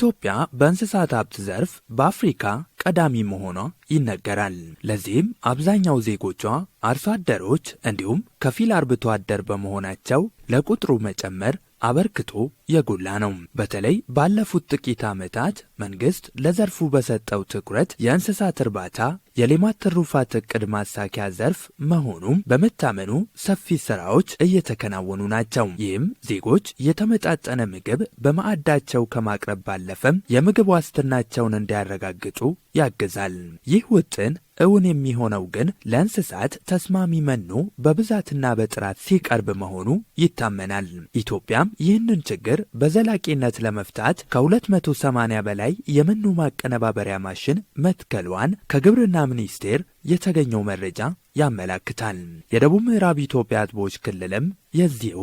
ኢትዮጵያ በእንስሳት ሀብት ዘርፍ በአፍሪካ ቀዳሚ መሆኗ ይነገራል። ለዚህም አብዛኛው ዜጎቿ አርሶ አደሮች እንዲሁም ከፊል አርብቶ አደር በመሆናቸው ለቁጥሩ መጨመር አበርክቶ የጎላ ነው። በተለይ ባለፉት ጥቂት ዓመታት መንግስት ለዘርፉ በሰጠው ትኩረት የእንስሳት እርባታ የሌማት ትሩፋት ዕቅድ ማሳኪያ ዘርፍ መሆኑም በመታመኑ ሰፊ ስራዎች እየተከናወኑ ናቸው። ይህም ዜጎች የተመጣጠነ ምግብ በማዕዳቸው ከማቅረብ ባለፈም የምግብ ዋስትናቸውን እንዲያረጋግጡ ያግዛል። ይህ ውጥን እውን የሚሆነው ግን ለእንስሳት ተስማሚ መኖ በብዛትና በጥራት ሲቀርብ መሆኑ ይታመናል። ኢትዮጵያም ይህንን ችግር በዘላቂነት ለመፍታት ከ280 በላይ የመኖ ማቀነባበሪያ ማሽን መትከሏን ከግብርና ሚኒስቴር የተገኘው መረጃ ያመላክታል። የደቡብ ምዕራብ ኢትዮጵያ ሕዝቦች ክልልም የዚሁ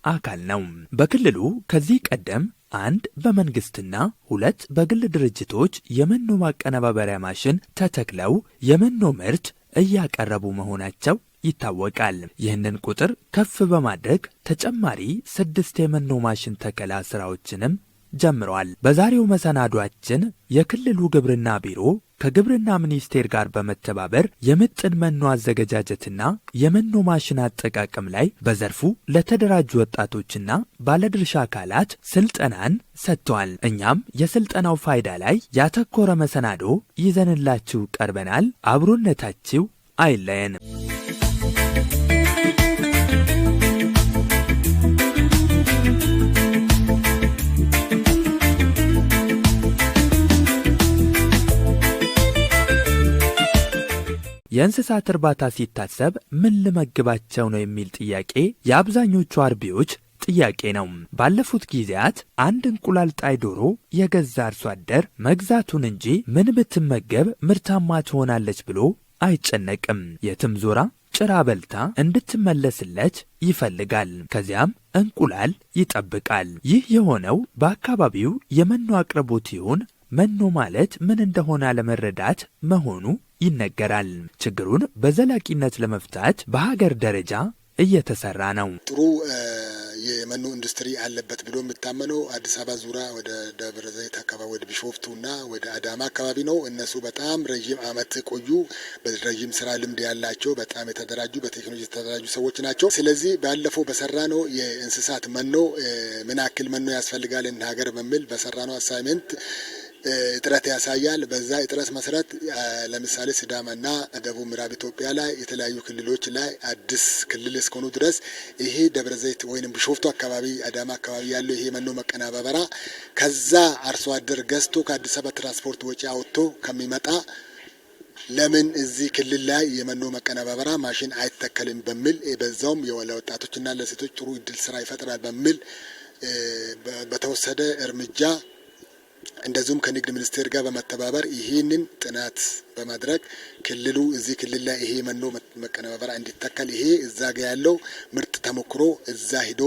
አካል ነው። በክልሉ ከዚህ ቀደም 1 በመንግስትና 2 በግል ድርጅቶች የመኖ ማቀነባበሪያ ማሽን ተተክለው የመኖ ምርት እያቀረቡ መሆናቸው ይታወቃል። ይህንን ቁጥር ከፍ በማድረግ ተጨማሪ 6 የመኖ ማሽን ተከላ ስራዎችንም ጀምረዋል። በዛሬው መሰናዷችን የክልሉ ግብርና ቢሮ ከግብርና ሚኒስቴር ጋር በመተባበር የምጥን መኖ አዘገጃጀትና የመኖ ማሽን አጠቃቀም ላይ በዘርፉ ለተደራጁ ወጣቶችና ባለድርሻ አካላት ስልጠናን ሰጥተዋል። እኛም የስልጠናው ፋይዳ ላይ ያተኮረ መሰናዶ ይዘንላችሁ ቀርበናል። አብሮነታችሁ አይለየን። የእንስሳት እርባታ ሲታሰብ ምን ልመግባቸው ነው የሚል ጥያቄ የአብዛኞቹ አርቢዎች ጥያቄ ነው። ባለፉት ጊዜያት አንድ እንቁላል ጣይ ዶሮ የገዛ አርሶ አደር መግዛቱን እንጂ ምን ብትመገብ ምርታማ ትሆናለች ብሎ አይጨነቅም። የትም ዞራ ጭራ በልታ እንድትመለስለት ይፈልጋል። ከዚያም እንቁላል ይጠብቃል። ይህ የሆነው በአካባቢው የመኖ አቅርቦት ይሁን መኖ ማለት ምን እንደሆነ ለመረዳት መሆኑ ይነገራል። ችግሩን በዘላቂነት ለመፍታት በሀገር ደረጃ እየተሰራ ነው። ጥሩ የመኖ ኢንዱስትሪ አለበት ብሎ የሚታመነው አዲስ አበባ ዙሪያ ወደ ደብረ ዘይት አካባቢ ወደ ቢሾፍቱና ወደ አዳማ አካባቢ ነው። እነሱ በጣም ረዥም ዓመት ቆዩ፣ በረዥም ስራ ልምድ ያላቸው በጣም የተደራጁ በቴክኖሎጂ የተደራጁ ሰዎች ናቸው። ስለዚህ ባለፈው በሰራ ነው የእንስሳት መኖ ምን ያክል መኖ ያስፈልጋል እንደ ሀገር በሚል በሰራ ነው አሳይመንት እጥረት ያሳያል። በዛ እጥረት መሰረት ለምሳሌ ሲዳማና ደቡብ ምዕራብ ኢትዮጵያ ላይ የተለያዩ ክልሎች ላይ አዲስ ክልል እስከሆኑ ድረስ ይሄ ደብረ ዘይት ወይንም ቢሾፍቱ አካባቢ አዳማ አካባቢ ያለው ይሄ መኖ መቀነባበሪያ ከዛ አርሶ አደር ገዝቶ ከአዲስ አበባ ትራንስፖርት ወጪ አውጥቶ ከሚመጣ ለምን እዚህ ክልል ላይ የመኖ መቀነባበሪያ ማሽን አይተከልም በሚል በዛውም ለወጣቶችና ለሴቶች ጥሩ እድል ስራ ይፈጥራል በሚል በተወሰደ እርምጃ እንደዚሁም ከንግድ ሚኒስቴር ጋር በመተባበር ይህንን ጥናት በማድረግ ክልሉ እዚህ ክልል ላይ ይሄ መኖ መቀነባበሪያ እንዲተከል ይሄ እዛ ጋር ያለው ምርጥ ተሞክሮ እዛ ሂዶ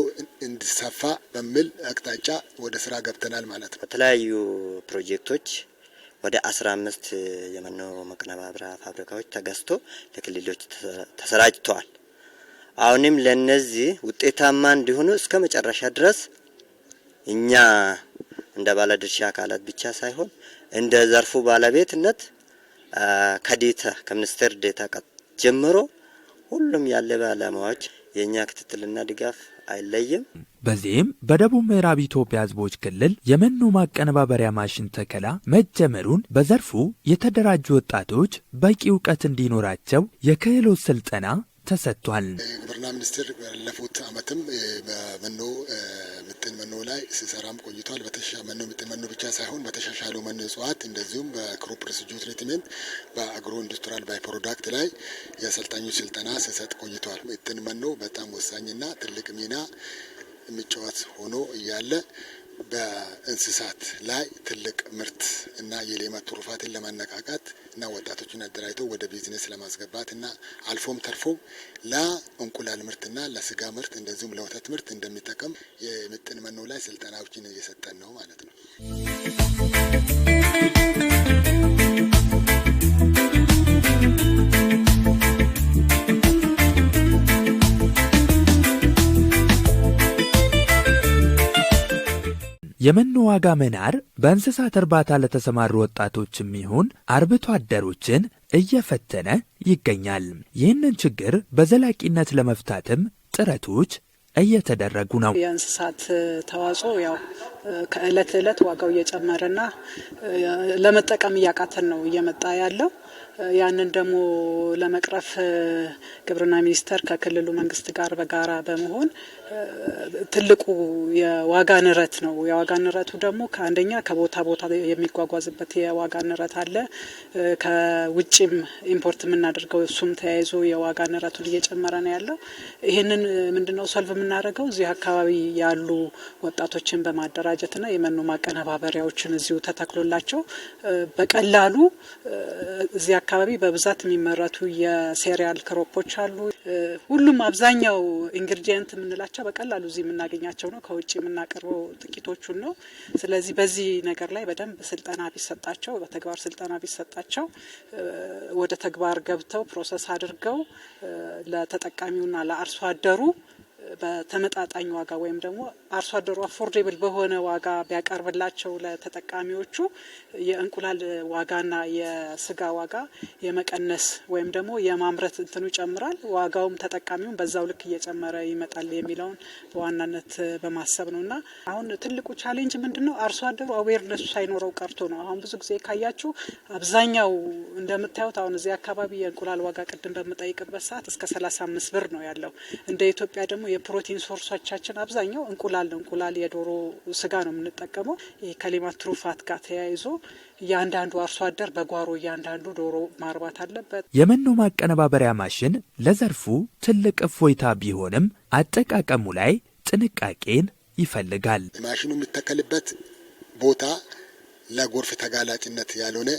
እንዲሰፋ በሚል አቅጣጫ ወደ ስራ ገብተናል ማለት ነው። በተለያዩ ፕሮጀክቶች ወደ 15 የመኖ መቀነባበሪያ ፋብሪካዎች ተገዝቶ ለክልሎች ተሰራጭተዋል። አሁንም ለነዚህ ውጤታማ እንዲሆኑ እስከ መጨረሻ ድረስ እኛ እንደ ባለድርሻ አካላት ብቻ ሳይሆን እንደ ዘርፉ ባለቤትነት ከሚኒስቴር ዴታ ጀምሮ ሁሉም ያለ ባለሙያዎች የኛ ክትትልና ድጋፍ አይለይም። በዚህም በደቡብ ምዕራብ ኢትዮጵያ ሕዝቦች ክልል የመኖ ማቀነባበሪያ ማሽን ተከላ መጀመሩን በዘርፉ የተደራጁ ወጣቶች በቂ እውቀት እንዲኖራቸው የክህሎት ስልጠና ተሰጥቷል። ግብርና ሚኒስቴር ባለፉት ዓመትም በመኖ ምጥን መኖ ላይ ሲሰራም ቆይቷል። መኖ ምጥን መኖ ብቻ ሳይሆን በተሻሻሉ መኖ እጽዋት እንደዚሁም በክሮፕ ሪሲጁ ትሪትመንት በአግሮ ኢንዱስትሪያል ባይ ፕሮዳክት ላይ የአሰልጣኞች ስልጠና ሲሰጥ ቆይቷል። ምጥን መኖ በጣም ወሳኝና ትልቅ ሚና የሚጫወት ሆኖ እያለ በእንስሳት ላይ ትልቅ ምርት እና የሌማት ትሩፋትን ለማነቃቃት እና ወጣቶችን አደራጅተው ወደ ቢዝነስ ለማስገባት እና አልፎም ተርፎም ለእንቁላል ምርትና ለስጋ ምርት እንደዚሁም ለወተት ምርት እንደሚጠቀም የምጥን መኖ ላይ ስልጠናዎችን እየሰጠን ነው ማለት ነው። የመኖ ዋጋ መናር በእንስሳት እርባታ ለተሰማሩ ወጣቶችም ይሁን አርብቶ አደሮችን እየፈተነ ይገኛል። ይህንን ችግር በዘላቂነት ለመፍታትም ጥረቶች እየተደረጉ ነው። የእንስሳት ተዋጽኦ ያው ከእለት እለት ዋጋው እየጨመረና ለመጠቀም እያቃተን ነው እየመጣ ያለው። ያንን ደግሞ ለመቅረፍ ግብርና ሚኒስቴር ከክልሉ መንግስት ጋር በጋራ በመሆን ትልቁ የዋጋ ንረት ነው። የዋጋ ንረቱ ደግሞ ከአንደኛ ከቦታ ቦታ የሚጓጓዝበት የዋጋ ንረት አለ። ከውጭም ኢምፖርት የምናደርገው እሱም ተያይዞ የዋጋ ንረቱን እየጨመረ ነው ያለው። ይህንን ምንድነው ሶልቭ የምናደርገው እዚህ አካባቢ ያሉ ወጣቶችን በማደራጀትና የመኖ ማቀነባበሪያዎችን እዚሁ ተተክሎላቸው በቀላሉ እዚህ አካባቢ በብዛት የሚመረቱ የሴሪያል ክሮፖች አሉ። ሁሉም አብዛኛው ኢንግሪዲየንት የምንላቸው በቀላሉ እዚህ የምናገኛቸው ነው። ከውጭ የምናቀርበው ጥቂቶቹን ነው። ስለዚህ በዚህ ነገር ላይ በደንብ ስልጠና ቢሰጣቸው፣ በተግባር ስልጠና ቢሰጣቸው ወደ ተግባር ገብተው ፕሮሰስ አድርገው ለተጠቃሚውና ለአርሶ አደሩ በተመጣጣኝ ዋጋ ወይም ደግሞ አርሶ አደሩ አፎርዴብል በሆነ ዋጋ ቢያቀርብላቸው ለተጠቃሚዎቹ የእንቁላል ዋጋና የስጋ ዋጋ የመቀነስ ወይም ደግሞ የማምረት እንትኑ ይጨምራል። ዋጋውም ተጠቃሚውን በዛው ልክ እየጨመረ ይመጣል የሚለውን በዋናነት በማሰብ ነውና አሁን ትልቁ ቻሌንጅ ምንድነው? አርሶ አደሩ አዌርነሱ ሳይኖረው ቀርቶ ነው። አሁን ብዙ ጊዜ ካያችሁ አብዛኛው እንደምታዩት አሁን እዚህ አካባቢ የእንቁላል ዋጋ ቅድም በምጠይቅበት ሰዓት እስከ 35 ብር ነው ያለው። እንደ ኢትዮጵያ ደግሞ የፕሮቲን ሶርሶቻችን አብዛኛው እንቁላል ነው። እንቁላል የዶሮ ስጋ ነው የምንጠቀመው። ይሄ ከሌማት ትሩፋት ጋር ተያይዞ እያንዳንዱ አርሶ አደር በጓሮ እያንዳንዱ ዶሮ ማርባት አለበት። የመኖ ማቀነባበሪያ ማሽን ለዘርፉ ትልቅ እፎይታ ቢሆንም አጠቃቀሙ ላይ ጥንቃቄን ይፈልጋል። ማሽኑ የሚተከልበት ቦታ ለጎርፍ ተጋላጭነት ያልሆነ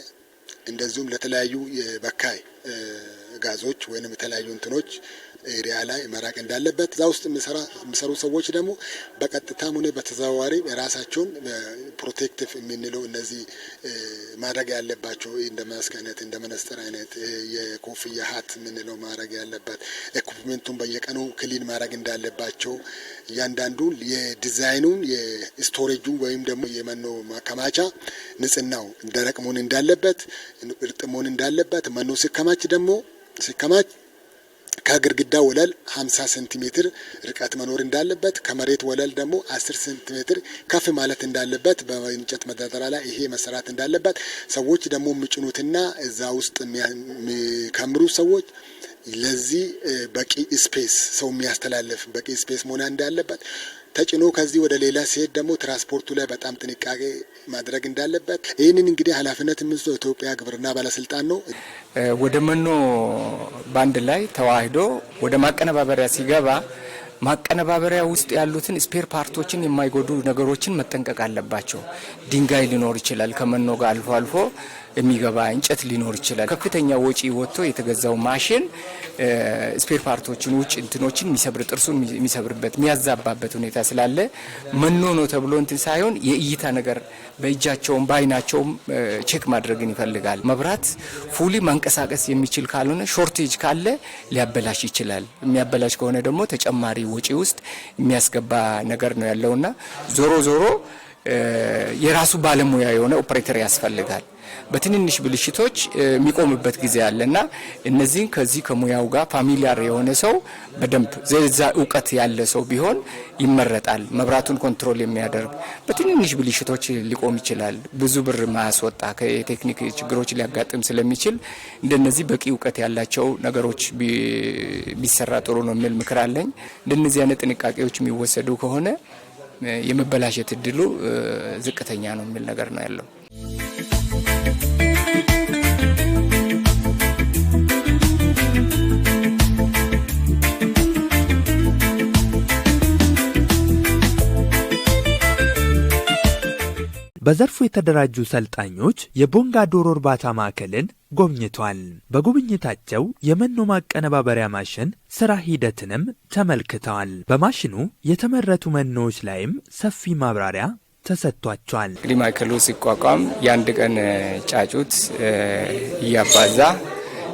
እንደዚሁም ለተለያዩ የበካይ ጋዞች ወይንም የተለያዩ እንትኖች ኤሪያ ላይ መራቅ እንዳለበት እዛ ውስጥ የሚሰሩ ሰዎች ደግሞ በቀጥታም ሆነ በተዘዋዋሪ ራሳቸውን ፕሮቴክቲቭ የምንለው እነዚህ ማድረግ ያለባቸው እንደ ማስክ አይነት እንደ መነጽር አይነት የኮፍያ ሀት የምንለው ማድረግ ያለበት ኢኩፕመንቱን በየቀኑ ክሊን ማድረግ እንዳለባቸው እያንዳንዱ የዲዛይኑን የስቶሬጁ ወይም ደግሞ የመኖ ማከማቻ ንጽህናው ደረቅ መሆን እንዳለበት እርጥብ መሆን እንዳለበት መኖ ሲከማች ከግድግዳ ወለል 50 ሴንቲሜትር ርቀት መኖር እንዳለበት ከመሬት ወለል ደግሞ 10 ሴንቲሜትር ከፍ ማለት እንዳለበት በእንጨት መደርደሪያ ላይ ይሄ መሰራት እንዳለበት ሰዎች ደግሞ የሚጭኑትና እዛ ውስጥ የሚከምሩ ሰዎች ለዚህ በቂ ስፔስ ሰው የሚያስተላልፍ በቂ ስፔስ መሆን እንዳለበት ተጭኖ ከዚህ ወደ ሌላ ሲሄድ ደግሞ ትራንስፖርቱ ላይ በጣም ጥንቃቄ ማድረግ እንዳለበት ይህንን እንግዲህ ኃላፊነት የሚወስደው ኢትዮጵያ ግብርና ባለስልጣን ነው። ወደ መኖ ባንድ ላይ ተዋህዶ ወደ ማቀነባበሪያ ሲገባ ማቀነባበሪያ ውስጥ ያሉትን ስፔር ፓርቶችን የማይጎዱ ነገሮችን መጠንቀቅ አለባቸው። ድንጋይ ሊኖር ይችላል፣ ከመኖ ጋር አልፎ አልፎ የሚገባ እንጨት ሊኖር ይችላል። ከፍተኛ ወጪ ወጥቶ የተገዛው ማሽን ስፔር ፓርቶችን ውጭ እንትኖችን የሚሰብር ጥርሱን የሚሰብርበት የሚያዛባበት ሁኔታ ስላለ መኖ ነው ተብሎ እንትን ሳይሆን የእይታ ነገር በእጃቸውም በአይናቸውም ቼክ ማድረግን ይፈልጋል። መብራት ፉሊ ማንቀሳቀስ የሚችል ካልሆነ ሾርቴጅ ካለ ሊያበላሽ ይችላል። የሚያበላሽ ከሆነ ደግሞ ተጨማሪ ወጪ ውስጥ የሚያስገባ ነገር ነው ያለውና ዞሮ ዞሮ የራሱ ባለሙያ የሆነ ኦፕሬተር ያስፈልጋል። በትንንሽ ብልሽቶች የሚቆምበት ጊዜ አለና እነዚህን ከዚህ ከሙያው ጋር ፋሚሊያር የሆነ ሰው በደንብ ዘዛ እውቀት ያለ ሰው ቢሆን ይመረጣል። መብራቱን ኮንትሮል የሚያደርግ በትንንሽ ብልሽቶች ሊቆም ይችላል። ብዙ ብር ማያስወጣ ከቴክኒክ ችግሮች ሊያጋጥም ስለሚችል እንደነዚህ በቂ እውቀት ያላቸው ነገሮች ቢሰራ ጥሩ ነው የሚል ምክር አለኝ። እንደነዚህ አይነት ጥንቃቄዎች የሚወሰዱ ከሆነ የመበላሸት እድሉ ዝቅተኛ ነው የሚል ነገር ነው ያለው። በዘርፉ የተደራጁ ሰልጣኞች የቦንጋ ዶሮ እርባታ ማዕከልን ጎብኝቷል። በጉብኝታቸው የመኖ ማቀነባበሪያ ማሽን ስራ ሂደትንም ተመልክተዋል። በማሽኑ የተመረቱ መኖዎች ላይም ሰፊ ማብራሪያ ተሰጥቷቸዋል። እንግዲህ ማዕከሉ ሲቋቋም የአንድ ቀን ጫጩት እያባዛ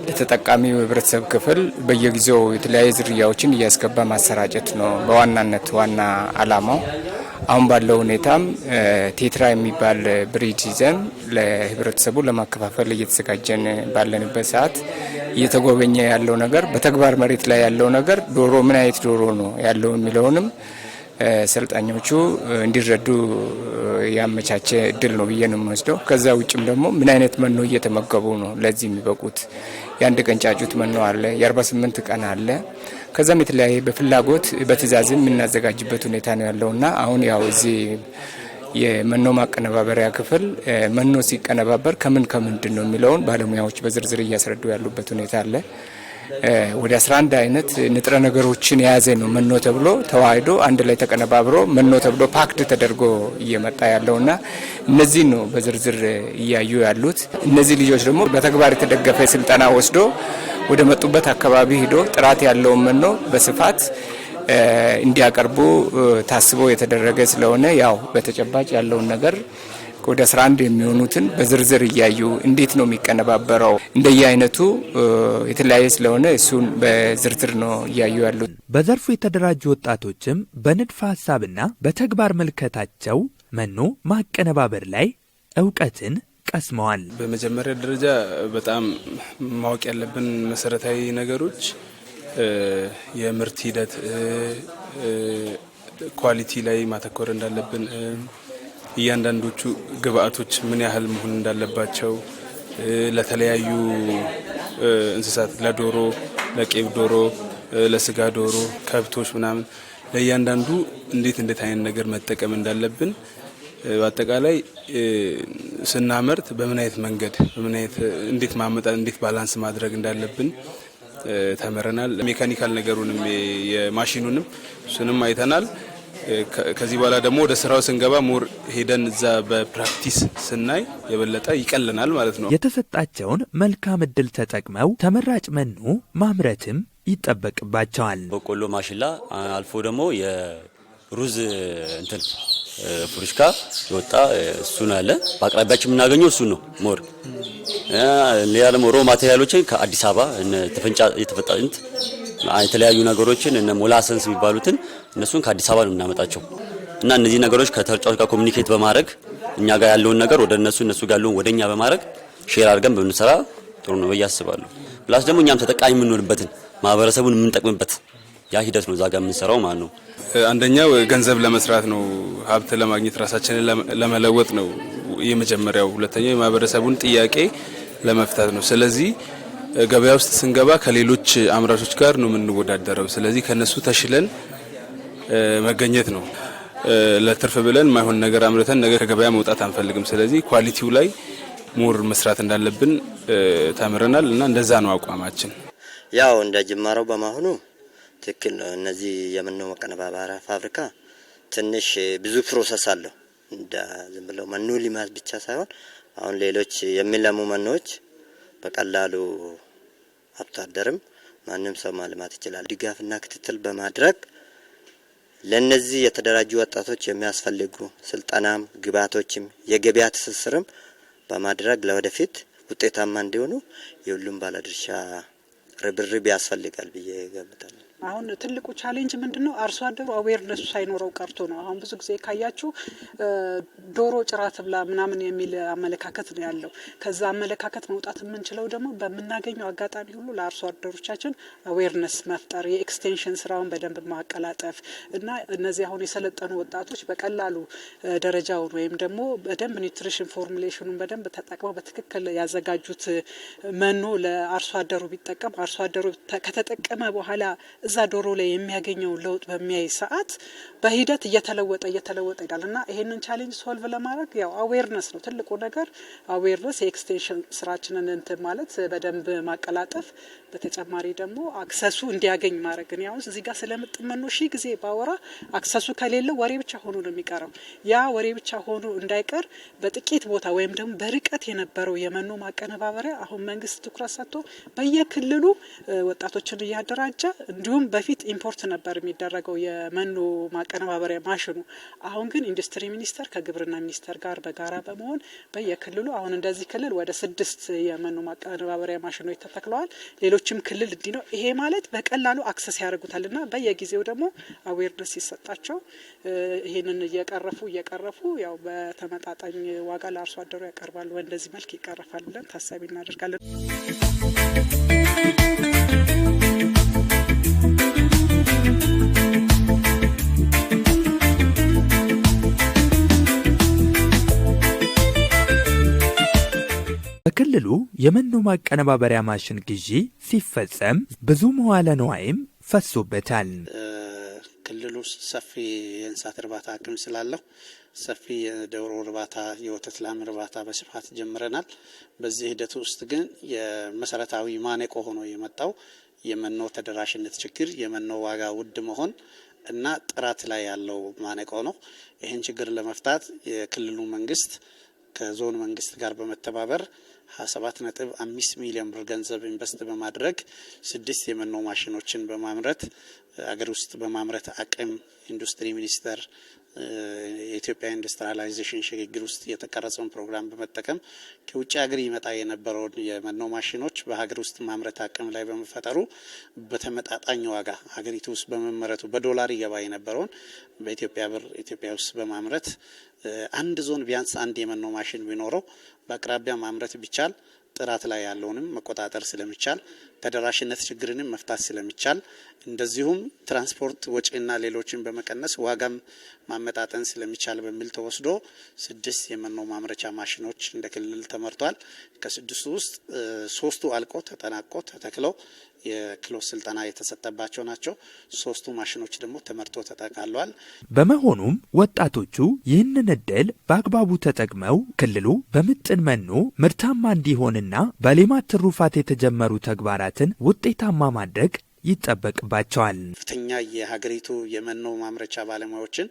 ለተጠቃሚው ህብረተሰብ ክፍል በየጊዜው የተለያዩ ዝርያዎችን እያስገባ ማሰራጨት ነው በዋናነት ዋና አላማው። አሁን ባለው ሁኔታም ቴትራ የሚባል ብሪድ ይዘን ለህብረተሰቡ ለማከፋፈል እየተዘጋጀን ባለንበት ሰዓት እየተጎበኘ ያለው ነገር በተግባር መሬት ላይ ያለው ነገር ዶሮ ምን አይነት ዶሮ ነው ያለው የሚለውንም ሰልጣኞቹ እንዲረዱ ያመቻቸ እድል ነው ብዬ ነው የምወስደው። ከዛ ውጭም ደግሞ ምን አይነት መኖ እየተመገቡ ነው ለዚህ የሚበቁት። የአንድ ቀን ጫጩት መኖ አለ፣ የ48 ቀን አለ። ከዛም የተለያየ በፍላጎት በትእዛዝም የምናዘጋጅበት ሁኔታ ነው ያለውና አሁን ያው እዚህ የመኖ ማቀነባበሪያ ክፍል መኖ ሲቀነባበር ከምን ከምንድን ነው የሚለውን ባለሙያዎች በዝርዝር እያስረዱ ያሉበት ሁኔታ አለ። ወደ 11 አይነት ንጥረ ነገሮችን የያዘ ነው መኖ ተብሎ ተዋህዶ አንድ ላይ ተቀነባብሮ መኖ ተብሎ ፓክድ ተደርጎ እየመጣ ያለውና እነዚህ ነው በዝርዝር እያዩ ያሉት። እነዚህ ልጆች ደግሞ በተግባር የተደገፈ ስልጠና ወስዶ ወደ መጡበት አካባቢ ሄዶ ጥራት ያለው መኖ በስፋት እንዲያቀርቡ ታስቦ የተደረገ ስለሆነ ያው በተጨባጭ ያለውን ነገር ወደ 11 የሚሆኑትን በዝርዝር እያዩ እንዴት ነው የሚቀነባበረው እንደየአይነቱ የተለያየ ስለሆነ እሱን በዝርዝር ነው እያዩ ያሉት። በዘርፉ የተደራጁ ወጣቶችም በንድፈ ሐሳብና በተግባር መልከታቸው መኖ ማቀነባበር ላይ እውቀትን ቀስመዋል። በመጀመሪያ ደረጃ በጣም ማወቅ ያለብን መሰረታዊ ነገሮች የምርት ሂደት ኳሊቲ ላይ ማተኮር እንዳለብን፣ እያንዳንዶቹ ግብአቶች ምን ያህል መሆን እንዳለባቸው፣ ለተለያዩ እንስሳት ለዶሮ፣ ለቄብ ዶሮ፣ ለስጋ ዶሮ፣ ከብቶች ምናምን ለእያንዳንዱ እንዴት አይነት ነገር መጠቀም እንዳለብን በአጠቃላይ ስናመርት በምን አይነት መንገድ እንዴት ማመጣት እንዴት ባላንስ ማድረግ እንዳለብን ተመረናል። ሜካኒካል ነገሩንም የማሽኑንም እሱንም አይተናል። ከዚህ በኋላ ደግሞ ወደ ስራው ስንገባ ሞር ሄደን እዛ በፕራክቲስ ስናይ የበለጠ ይቀልናል ማለት ነው። የተሰጣቸውን መልካም እድል ተጠቅመው ተመራጭ መኖ ማምረትም ይጠበቅባቸዋል። በቆሎ፣ ማሽላ አልፎ ደግሞ የሩዝ ፍሩሽካ የወጣ እሱን አለ። በአቅራቢያችን የምናገኘው እሱን ነው ሞር። ሌላ ደግሞ ሮ ማቴሪያሎችን ከአዲስ አበባ የተፈጣንት የተለያዩ ነገሮችን እነ ሞላሰንስ የሚባሉትን እነሱን ከአዲስ አበባ ነው የምናመጣቸው እና እነዚህ ነገሮች ከተርጫዎች ጋር ኮሚኒኬት በማድረግ እኛ ጋር ያለውን ነገር ወደ እነሱ ጋር ያለውን ወደኛ በማድረግ ሼር አድርገን ብንሰራ ጥሩ ነው ብዬ አስባለሁ። ፕላስ ደግሞ እኛም ተጠቃሚ የምንሆንበትን ማህበረሰቡን የምንጠቅምበት ያ ሂደት ነው እዛ ጋር የምንሰራው ማለት ነው። አንደኛው ገንዘብ ለመስራት ነው፣ ሀብት ለማግኘት ራሳችንን ለመለወጥ ነው የመጀመሪያው። ሁለተኛው የማህበረሰቡን ጥያቄ ለመፍታት ነው። ስለዚህ ገበያ ውስጥ ስንገባ ከሌሎች አምራቾች ጋር ነው የምንወዳደረው። ስለዚህ ከነሱ ተሽለን መገኘት ነው። ለትርፍ ብለን ማይሆን ነገር አምርተን ነገር ከገበያ መውጣት አንፈልግም። ስለዚህ ኳሊቲው ላይ ሞር መስራት እንዳለብን ተምረናል እና እንደዛ ነው አቋማችን። ያው እንደ ጅማሬው በማሆኑ ትክክል ነው። እነዚህ የመኖ ማቀነባበሪያ ፋብሪካ ትንሽ ብዙ ፕሮሰስ አለው። እንደ ዝም ብለው መኖ ሊማዝ ብቻ ሳይሆን አሁን ሌሎች የሚለሙ መኖች በቀላሉ አርሶ አደርም ማንም ሰው ማልማት ይችላል። ድጋፍና ክትትል በማድረግ ለነዚህ የተደራጁ ወጣቶች የሚያስፈልጉ ስልጠናም ግብዓቶችም የገበያ ትስስርም በማድረግ ለወደፊት ውጤታማ እንዲሆኑ የሁሉም ባለድርሻ ርብርብ ያስፈልጋል ብዬ ገምታለሁ። አሁን ትልቁ ቻሌንጅ ምንድነው? አርሶ አደሩ አዌርነሱ ሳይኖረው ቀርቶ ነው። አሁን ብዙ ጊዜ ካያችሁ ዶሮ ጭራት ብላ ምናምን የሚል አመለካከት ነው ያለው። ከዛ አመለካከት መውጣት የምንችለው ደግሞ በመናገኘው አጋጣሚ ሁሉ ለአርሶ አደሮቻችን አዌርነስ መፍጠር፣ የኤክስቴንሽን ስራውን በደንብ ማቀላጠፍ እና እነዚህ አሁን የሰለጠኑ ወጣቶች በቀላሉ ደረጃውን ወይም ደግሞ በደንብ ኒውትሪሽን ፎርሙሌሽኑን በደንብ ተጠቅመው በትክክል ያዘጋጁት መኖ ለአርሶ አደሩ ቢጠቀም አርሶ አደሩ ከተጠቀመ በኋላ እዛ ዶሮ ላይ የሚያገኘው ለውጥ በሚያይ ሰዓት በሂደት እየተለወጠ ይላል እና ይሄንን ቻሌንጅ ሶልቭ ለማድረግ ያው አዌርነስ ነው ትልቁ ነገር። አዌርነስ የኤክስቴንሽን ስራችንን ማለት በደንብ ማቀላጠፍ፣ በተጨማሪ ደግሞ አክሰሱ እንዲያገኝ ማድረግ ነው። ያው እዚህ ጋር ስለምጥመኑ ጊዜ ባወራ አክሰሱ ከሌለ ወሬ ብቻ ሆኖ ነው የሚቀረው። ያ ወሬ ብቻ ሆኖ እንዳይቀር በጥቂት ቦታ ወይም ደግሞ በርቀት የነበረው የመኖ ማቀነባበሪያ አሁን መንግስት ትኩረት ሰጥቶ በየክልሉ ወጣቶችን እያደራጀ እንዲሁም እንደውም በፊት ኢምፖርት ነበር የሚደረገው የመኖ ማቀነባበሪያ ማሽኑ። አሁን ግን ኢንዱስትሪ ሚኒስቴር ከግብርና ሚኒስቴር ጋር በጋራ በመሆን በየክልሉ አሁን እንደዚህ ክልል ወደ 6 የመኖ ማቀነባበሪያ ማሽኖች ተተክለዋል። ሌሎችም ክልል እንዲህ ነው። ይሄ ማለት በቀላሉ አክሰስ ያደርጉታልና በየጊዜው ደግሞ አዌርነስ ሲሰጣቸው ይሄንን እየቀረፉ ያው በተመጣጣኝ ዋጋ ለአርሶ አደሩ ያቀርባሉ። በእንደዚህ መልክ ይቀርፋል ብለን ታሳቢ እናደርጋለን። በክልሉ የመኖ ማቀነባበሪያ ማሽን ግዢ ሲፈጸም ብዙ መዋለ ንዋይም ፈሶበታል። ክልሉ ሰፊ የእንስሳት እርባታ አቅም ስላለው ሰፊ የዶሮ እርባታ፣ የወተት ላም እርባታ በስፋት ጀምረናል። በዚህ ሂደት ውስጥ ግን የመሰረታዊ ማነቆ ሆኖ የመጣው የመኖ ተደራሽነት ችግር፣ የመኖ ዋጋ ውድ መሆን እና ጥራት ላይ ያለው ማነቆ ነው። ይህን ችግር ለመፍታት የክልሉ መንግስት ከዞን መንግስት ጋር በመተባበር 27.5 ሚሊዮን ብር ገንዘብ ኢንቨስት በማድረግ 6 የመኖ ማሽኖችን በማምረት አገር ውስጥ በማምረት አቅም ኢንዱስትሪ ሚኒስቴር የኢትዮጵያ ኢንዱስትሪያላይዜሽን ሽግግር ውስጥ የተቀረጸውን ፕሮግራም በመጠቀም ከውጭ ሀገር ይመጣ የነበረውን የመኖ ማሽኖች በሀገር ውስጥ ማምረት አቅም ላይ በመፈጠሩ በተመጣጣኝ ዋጋ ሀገሪቱ ውስጥ በመመረቱ በዶላር ይገባ የነበረውን በኢትዮጵያ ብር ኢትዮጵያ ውስጥ በማምረት አንድ ዞን ቢያንስ አንድ የመኖ ማሽን ቢኖረው በአቅራቢያ ማምረት ቢቻል ጥራት ላይ ያለውንም መቆጣጠር ስለሚቻል ተደራሽነት ችግርንም መፍታት ስለሚቻል እንደዚሁም ትራንስፖርት ወጪና ሌሎችን በመቀነስ ዋጋም ማመጣጠን ስለሚቻል በሚል ተወስዶ 6 የመኖ ማምረቻ ማሽኖች እንደ ክልል ተመርቷል። ከ6 ውስጥ 3ቱ አልቆ ተጠናቆ ተተክለው የክህሎት ስልጠና የተሰጠባቸው ናቸው። 3ቱ ማሽኖች ደግሞ ተመርቶ ተጠቃለዋል። በመሆኑም ወጣቶቹ ይህንን እድል በአግባቡ ተጠቅመው ክልሉ በምጥን መኖ ምርታማ እንዲሆንና በሌማት ትሩፋት የተጀመሩ ተግባራትን ውጤታማ ማድረግ ይጠበቅባቸዋል። ከፍተኛ የሀገሪቱ የመኖ ማምረቻ ባለሙያዎችን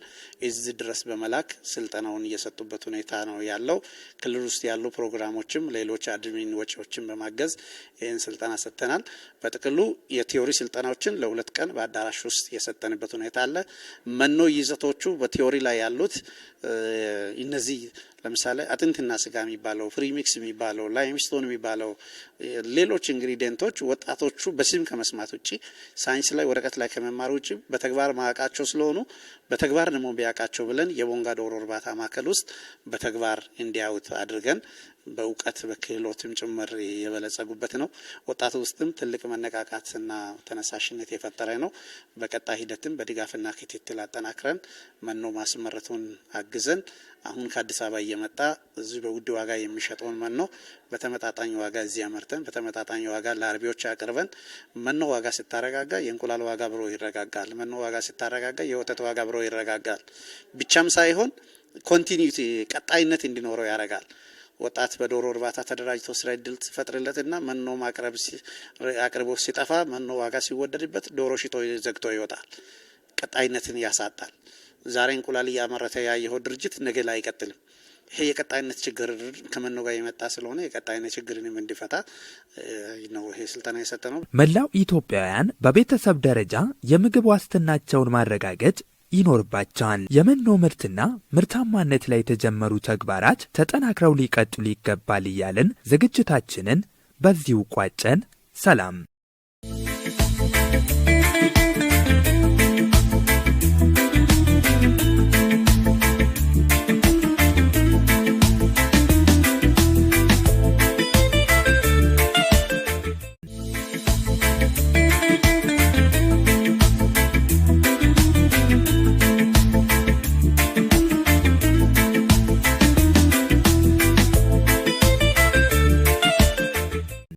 እዚህ ድረስ በመላክ ስልጠናውን እየሰጡበት ሁኔታ ነው ያለው። ክልል ውስጥ ያሉ ፕሮግራሞችም ሌሎች አድሚን ወጪዎችን በማገዝ ይህን ስልጠና ሰጥተናል። በጥቅሉ የቲዮሪ ስልጠናዎችን ለ2 ቀን በአዳራሽ ውስጥ የሰጠንበት ሁኔታ አለ። መኖ ይዘቶቹ በቲዮሪ ላይ ያሉት እነዚህ ለምሳሌ አጥንትና ስጋ የሚባለው ፍሪሚክስ የሚባለው ላይምስቶን የሚባለው ሌሎች ኢንግሪዲየንቶች ወጣቶቹ በስም ከመስማት ውጪ ሳይንስ ላይ ወረቀት ላይ ከመማር ውጪ በተግባር ማወቃቸው ስለሆኑ በተግባር ደግሞ ቢያውቃቸው ብለን የቦንጋ ዶሮ እርባታ ማዕከል ውስጥ በተግባር እንዲያዩት አድርገን በእውቀት በክህሎትም ጭምር የበለጸጉበት ነው። ወጣቱ ውስጥም ትልቅ መነቃቃትና ተነሳሽነት የፈጠረ ነው። በቀጣይ ሂደትም በድጋፍና ክትትል አጠናክረን መኖ ማስመረቱን አግዘን አሁን ከአዲስ አበባ እየመጣ እዚህ በውድ ዋጋ የሚሸጠውን መኖ በተመጣጣኝ ዋጋ እዚህ አመርተን በተመጣጣኝ ዋጋ ለአርቢዎች አቅርበን መኖ ዋጋ ስታረጋጋ የእንቁላል ዋጋ ብሮ ይረጋጋል። መኖ ዋጋ ስታረጋጋ የወተት ዋጋ ብሮ ይረጋጋል። ብቻም ሳይሆን ኮንቲኒዩቲ ቀጣይነት እንዲኖረው ያደርጋል። ወጣት በዶሮ እርባታ ተደራጅቶ ስራ እድል ሲፈጥርለትና መኖ ማቅረብ አቅርቦ ሲጠፋ መኖ ዋጋ ሲወደድበት ዶሮ ሽጦ ዘግቶ ይወጣል። ቀጣይነትን ያሳጣል። ዛሬ እንቁላል እያመረተ ያየው ድርጅት ነገ ላይ አይቀጥልም። ይሄ የቀጣይነት ችግር ከመኖ ጋር የመጣ ስለሆነ የቀጣይነት ችግርንም እንዲፈታ ነው ይሄ ስልጠና የሰጠ ነው። መላው ኢትዮጵያውያን በቤተሰብ ደረጃ የምግብ ዋስትናቸውን ማረጋገጥ ይኖርባቸዋል። የመኖ ምርትና ምርታማነት ላይ የተጀመሩ ተግባራት ተጠናክረው ሊቀጥሉ ይገባል እያልን ዝግጅታችንን በዚሁ ቋጨን። ሰላም።